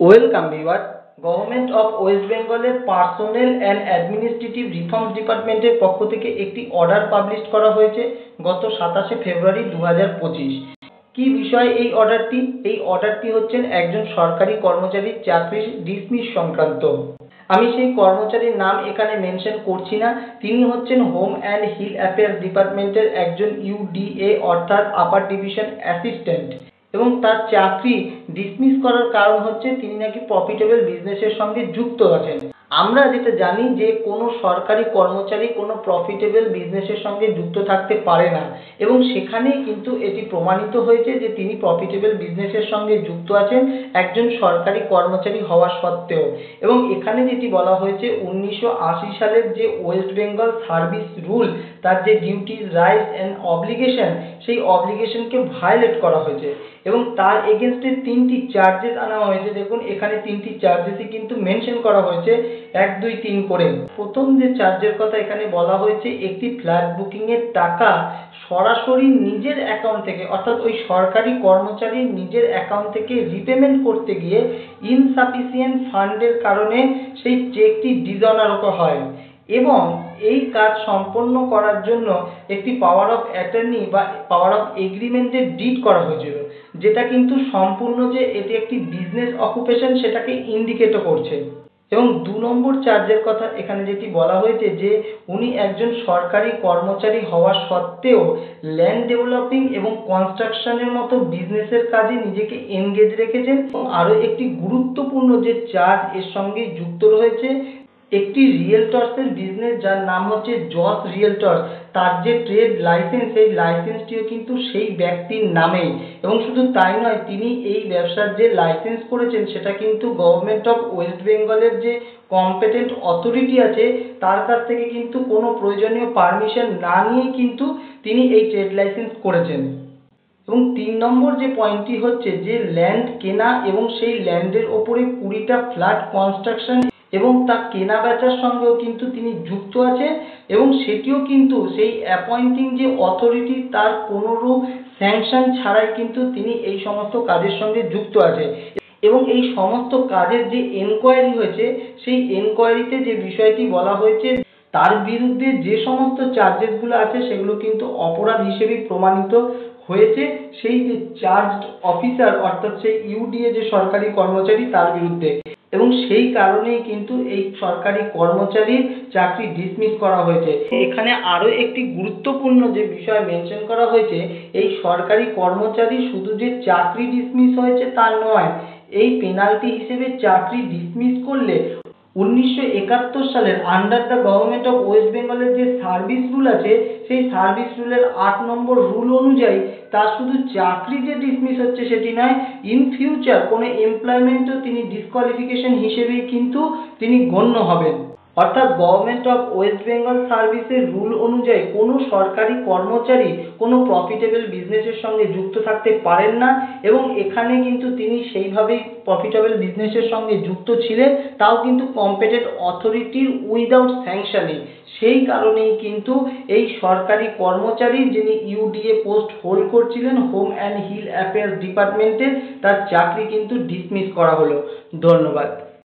Welcome viewer. Government of West বেঙ্গলের personnel and administrative reforms ডিপার্টমেন্টের পক্ষ থেকে একটি অর্ডার পাবলিশ করা হয়েছে গত 27শে ফেব্রুয়ারি 2025। কি বিষয় এই অর্ডারটি? এই অর্ডারটি হচ্ছেন একজন সরকারি কর্মচারীর চাকরির ডিসমিস সংক্রান্ত। আমি সেই কর্মচারীর নাম এখানে মেনশন করছি না। তিনি হচ্ছেন হোম অ্যান্ড হিল অ্যাফেয়ার্স ডিপার্টমেন্টের একজন ইউডিএ অর্থাৎ আপার ডিভিশন অ্যাসিস্ট্যান্ট, এবং তার চাকরি ডিসমিস করার কারণ হচ্ছে তিনি নাকি প্রফিটেবল বিজনেসের সঙ্গে যুক্ত আছেন। আমরা যেটা জানি যে কোনো সরকারি কর্মচারী কোনো প্রফিটেবল বিজনেসের সঙ্গে যুক্ত থাকতে পারে না, এবং সেখানেই কিন্তু এটি প্রমাণিত হয়েছে যে তিনি প্রফিটেবল বিজনেসের সঙ্গে যুক্ত আছেন একজন সরকারি কর্মচারী হওয়া সত্ত্বেও। এবং এখানে যেটি বলা হয়েছে 1980 সালের যে ওয়েস্ট বেঙ্গল সার্ভিস রুল, তার যে ডিউটিজ, রাইটস অ্যান্ড অব্লিগেশন, সেই অব্লিগেশনকে ভায়োলেট করা হয়েছে এবং তার এগেনস্টে 3টি চার্জেস আনা হয়েছে। দেখুন এখানে 3টি চার্জেসই কিন্তু মেনশন করা হয়েছে 1, 2, 3 করে। প্রথম যে চার্জের কথা এখানে বলা হয়েছে, একটি ফ্ল্যাট বুকিংয়ের টাকা সরাসরি নিজের অ্যাকাউন্ট থেকে, অর্থাৎ ওই সরকারি কর্মচারীর নিজের অ্যাকাউন্ট থেকে রিপেমেন্ট করতে গিয়ে ইনসাফিসিয়েন্ট ফান্ডের কারণে সেই চেকটি ডিসঅনার হয়, এবং এই কাজ সম্পন্ন করার জন্য একটি পাওয়ার অফ অ্যাটর্নি বা পাওয়ার অফ এগ্রিমেন্টের ডিড করা হয়েছিল, যেটা কিন্তু সম্পূর্ণ যে এটি একটি বিজনেস অকুপেশন সেটাকে ইন্ডিকেটও করছে। এবং 2 নম্বর চার্জের কথা এখানে যেটি বলা হয়েছে যে উনি একজন সরকারি কর্মচারী হওয়া সত্ত্বেও ল্যান্ড ডেভেলপিং এবং কনস্ট্রাকশনের মতো বিজনেসের কাজে নিজেকে এনগেজ রেখেছেন। আরও একটি গুরুত্বপূর্ণ যে চার্জ এর সঙ্গে যুক্ত রয়েছে, একটি রিয়েলটর্সের বিজনেস যার নাম হচ্ছে জস রিয়েলটর্স, তার যে ট্রেড লাইসেন্স, সেই লাইসেন্সটিও কিন্তু সেই ব্যক্তির নামেই। এবং শুধু তাই নয়, তিনি এই ব্যবসার যে লাইসেন্স করেছেন সেটা কিন্তু গভর্নমেন্ট অফ ওয়েস্ট বেঙ্গলের যে কম্পিটেন্ট অথরিটি আছে তার কাছ থেকে কিন্তু কোনো প্রয়োজনীয় পারমিশন না নিয়েই কিন্তু তিনি এই ট্রেড লাইসেন্স করেছেন। এবং 3 নম্বর যে পয়েন্টটি হচ্ছে যে ল্যান্ড কেনা এবং সেই ল্যান্ডের ওপরে 20টা ফ্ল্যাট কনস্ট্রাকশন এবং তা কেনা বেচার সঙ্গেও কিন্তু তিনি যুক্ত আছে, এবং সেটিও কিন্তু সেই অ্যাপয়েন্টিং যে অথরিটি তার কোনোরূপ স্যাংশন ছাড়াই কিন্তু তিনি এই সমস্ত কাজের সঙ্গে যুক্ত আছে। এবং এই সমস্ত কাজের যে এনকোয়ারি হয়েছে, সেই এনকোয়ারিতে যে বিষয়টি বলা হয়েছে তার বিরুদ্ধে যে সমস্ত চার্জেসগুলো আছে সেগুলো কিন্তু অপরাধ হিসেবে প্রমাণিত হয়েছে সেই যে চার্জড অফিসার, অর্থাৎ সেই ইউডিএ যে সরকারি কর্মচারী তার বিরুদ্ধে, এবং সেই কারণেই কিন্তু এই সরকারি কর্মচারীর চাকরি ডিসমিস করা হয়েছে। এখানে আরও একটি গুরুত্বপূর্ণ যে বিষয় মেনশন করা হয়েছে, এই সরকারি কর্মচারী শুধু যে চাকরি ডিসমিস হয়েছে তা নয়, এই পেনাল্টি হিসেবে চাকরি ডিসমিস করলে 1971 সালের under the government of West বেঙ্গলের যে সার্ভিস রুল আছে, সেই সার্ভিস রুলের 8 নম্বর রুল অনুযায়ী তার শুধু চাকরি যে ডিসমিস হচ্ছে সেটি নয়, ইন ফিউচার কোনো এমপ্লয়মেন্টও তিনি ডিসকোয়ালিফিকেশন হিসেবেই কিন্তু তিনি গণ্য হবেন। অর্থাৎ গভর্নমেন্ট অফ ওয়েস্ট বেঙ্গল সার্ভিসের রুল অনুযায়ী কোনো সরকারি কর্মচারী কোনো প্রফিটেবল বিজনেসের সঙ্গে যুক্ত থাকতে পারেন না, এবং এখানে কিন্তু তিনি সেইভাবেই প্রফিটেবল বিজনেসের সঙ্গে যুক্ত ছিলেন, তাও কিন্তু কম্পিটেন্ট অথরিটির উইদাউট স্যাংশনে। সেই কারণেই কিন্তু এই সরকারি কর্মচারী যিনি ইউডিএ পোস্ট হোল্ড করছিলেন হোম অ্যান্ড হিল অ্যাফেয়ার্স ডিপার্টমেন্টের, তার চাকরি কিন্তু ডিসমিস করা হলো। ধন্যবাদ।